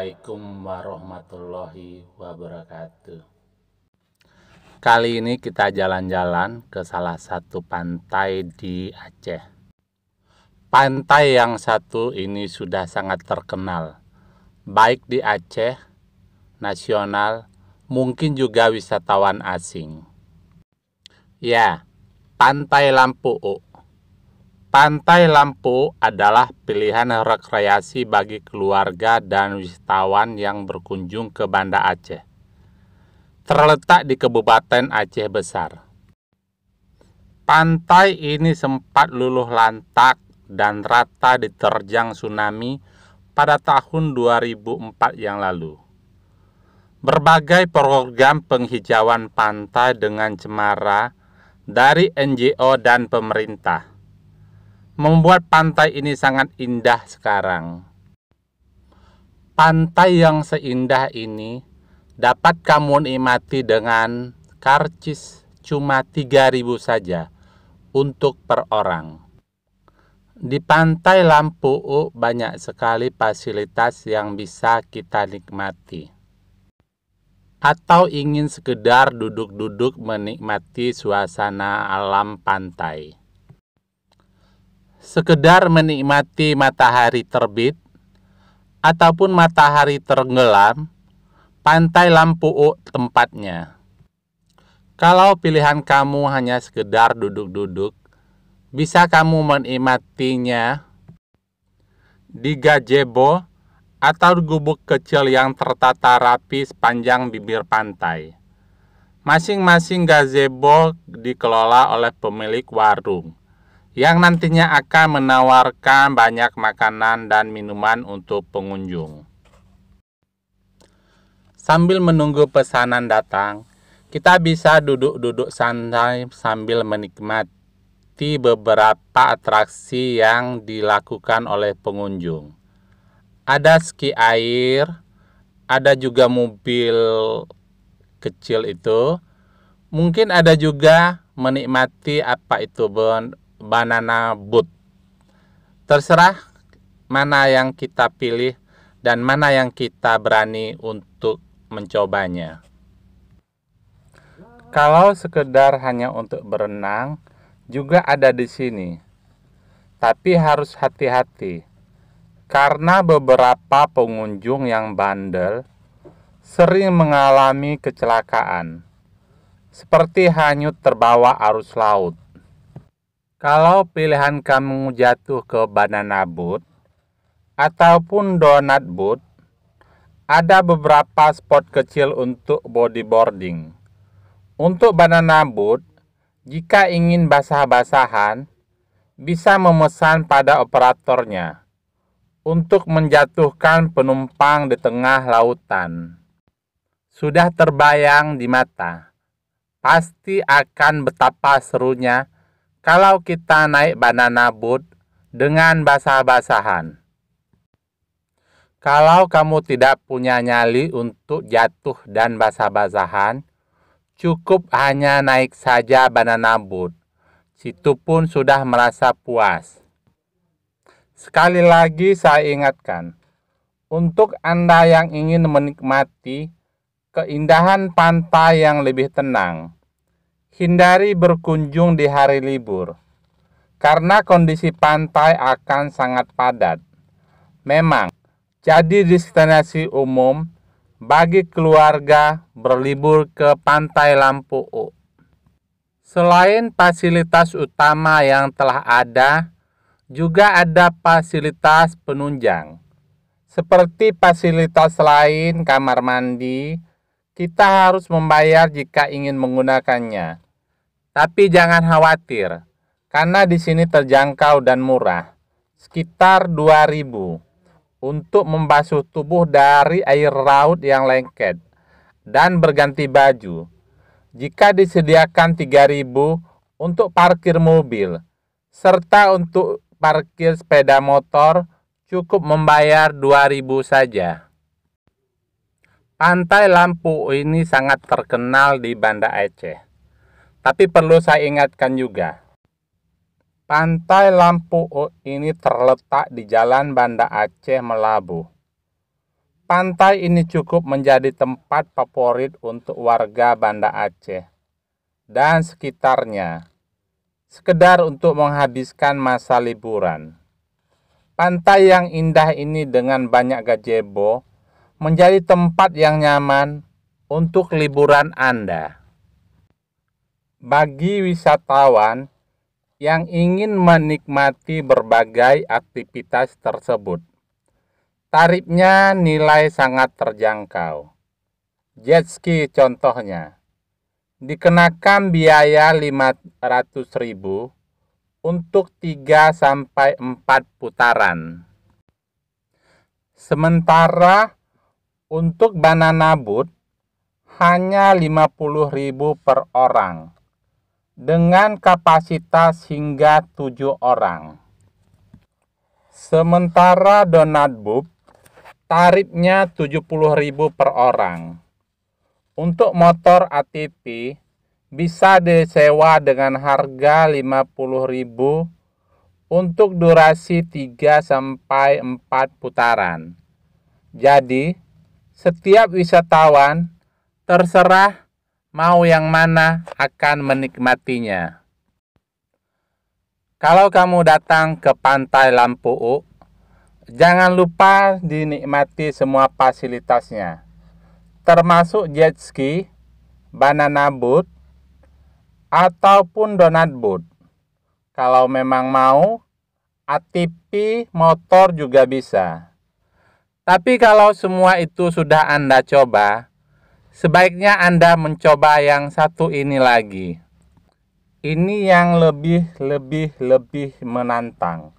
Assalamualaikum warahmatullahi wabarakatuh. Kali ini kita jalan-jalan ke salah satu pantai di Aceh. Pantai yang satu ini sudah sangat terkenal, baik di Aceh, nasional, mungkin juga wisatawan asing. Ya, Pantai Lampu. Pantai Lampu adalah pilihan rekreasi bagi keluarga dan wisatawan yang berkunjung ke Banda Aceh. Terletak di Kabupaten Aceh Besar. Pantai ini sempat luluh lantak dan rata diterjang tsunami pada tahun 2004 yang lalu. Berbagai program penghijauan pantai dengan cemara dari NGO dan pemerintah membuat pantai ini sangat indah sekarang. Pantai yang seindah ini dapat kamu nikmati dengan karcis cuma 3.000 saja untuk per orang. Di Pantai Lampu banyak sekali fasilitas yang bisa kita nikmati. Atau ingin sekedar duduk-duduk menikmati suasana alam pantai. Sekedar menikmati matahari terbit ataupun matahari tenggelam, Pantai Lampu tempatnya. Kalau pilihan kamu hanya sekedar duduk-duduk, bisa kamu menikmatinya di gazebo atau gubuk kecil yang tertata rapi sepanjang bibir pantai. Masing-masing gazebo dikelola oleh pemilik warung, yang nantinya akan menawarkan banyak makanan dan minuman untuk pengunjung. Sambil menunggu pesanan datang, kita bisa duduk-duduk santai sambil menikmati beberapa atraksi yang dilakukan oleh pengunjung. Ada ski air, ada juga mobil kecil itu. Mungkin ada juga menikmati banana boat. Terserah mana yang kita pilih dan mana yang kita berani untuk mencobanya. Kalau sekedar hanya untuk berenang juga ada di sini. Tapi harus hati-hati karena beberapa pengunjung yang bandel sering mengalami kecelakaan, seperti hanyut terbawa arus laut. Kalau pilihan kamu jatuh ke banana boat ataupun donut boat, ada beberapa spot kecil untuk bodyboarding. Untuk banana boat, jika ingin basah-basahan, bisa memesan pada operatornya untuk menjatuhkan penumpang di tengah lautan. Sudah terbayang di mata, pasti akan betapa serunya kalau kita naik banana boat dengan basah-basahan. Kalau kamu tidak punya nyali untuk jatuh dan basah-basahan, cukup hanya naik saja banana boat. Situ pun sudah merasa puas. Sekali lagi saya ingatkan, untuk Anda yang ingin menikmati keindahan pantai yang lebih tenang, hindari berkunjung di hari libur, karena kondisi pantai akan sangat padat. Memang, jadi destinasi umum bagi keluarga berlibur ke Pantai Lampu. Selain fasilitas utama yang telah ada, juga ada fasilitas penunjang. Seperti fasilitas lain kamar mandi, kita harus membayar jika ingin menggunakannya. Tapi jangan khawatir, karena di sini terjangkau dan murah, sekitar 2.000 untuk membasuh tubuh dari air laut yang lengket dan berganti baju. Jika disediakan 3.000 untuk parkir mobil, serta untuk parkir sepeda motor cukup membayar 2.000 saja. Pantai Lampu ini sangat terkenal di Banda Aceh. Tapi perlu saya ingatkan juga, Pantai Lampu ini terletak di Jalan Banda Aceh Melabuh. Pantai ini cukup menjadi tempat favorit untuk warga Banda Aceh dan sekitarnya, sekedar untuk menghabiskan masa liburan. Pantai yang indah ini dengan banyak gazebo menjadi tempat yang nyaman untuk liburan Anda. Bagi wisatawan yang ingin menikmati berbagai aktivitas tersebut, tarifnya nilai sangat terjangkau. Jet ski contohnya, dikenakan biaya 500.000 untuk 3-4 putaran. Sementara untuk banana boat hanya 50.000 per orang dengan kapasitas hingga 7 orang. Sementara donut boat tarifnya 70.000 per orang. Untuk motor ATV bisa disewa dengan harga 50.000 untuk durasi 3-4 putaran. Jadi, setiap wisatawan terserah mau yang mana akan menikmatinya. Kalau kamu datang ke Pantai Lampu, jangan lupa dinikmati semua fasilitasnya, termasuk jet ski, banana boat, ataupun donut boat. Kalau memang mau, ATV motor juga bisa. Tapi kalau semua itu sudah Anda coba, sebaiknya Anda mencoba yang satu ini lagi. Ini yang lebih menantang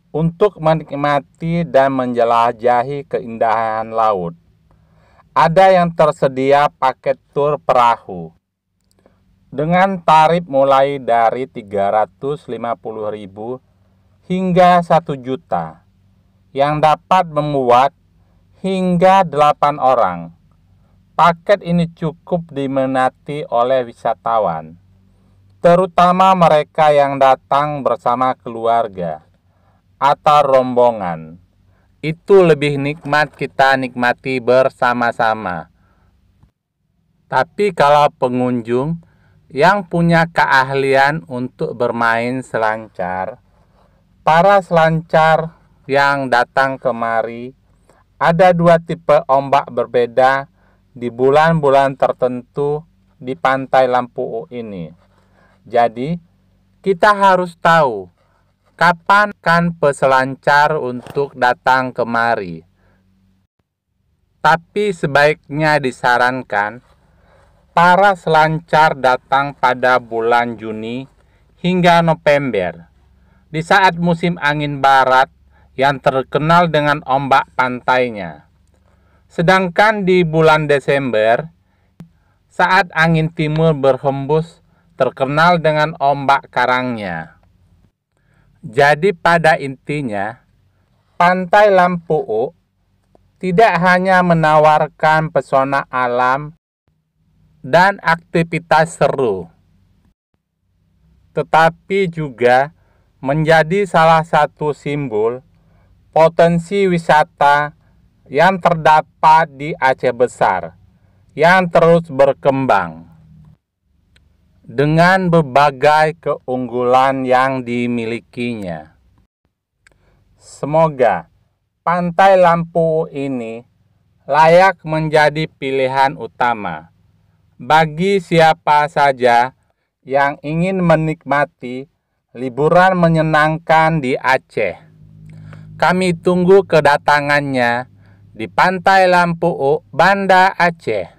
untuk menikmati dan menjelajahi keindahan laut. Ada yang tersedia paket tur perahu dengan tarif mulai dari 350.000 hingga 1 juta yang dapat memuat hingga 8 orang. Paket ini cukup diminati oleh wisatawan, terutama mereka yang datang bersama keluarga atau rombongan. Itu lebih nikmat kita nikmati bersama-sama. Tapi kalau pengunjung yang punya keahlian untuk bermain selancar, para selancar yang datang kemari ada 2 tipe ombak berbeda di bulan-bulan tertentu di Pantai Lampu ini. Jadi, kita harus tahu kapan kan peselancar untuk datang kemari. Tapi sebaiknya disarankan para selancar datang pada bulan Juni hingga November, di saat musim angin barat yang terkenal dengan ombak pantainya. Sedangkan di bulan Desember, saat angin timur berhembus, terkenal dengan ombak karangnya. Jadi pada intinya, Pantai Lampu tidak hanya menawarkan pesona alam dan aktivitas seru, tetapi juga menjadi salah satu simbol potensi wisata yang terdapat di Aceh Besar yang terus berkembang dengan berbagai keunggulan yang dimilikinya. Semoga Pantai Lampu ini layak menjadi pilihan utama bagi siapa saja yang ingin menikmati liburan menyenangkan di Aceh. Kami tunggu kedatangannya di Pantai Lampu, Banda Aceh.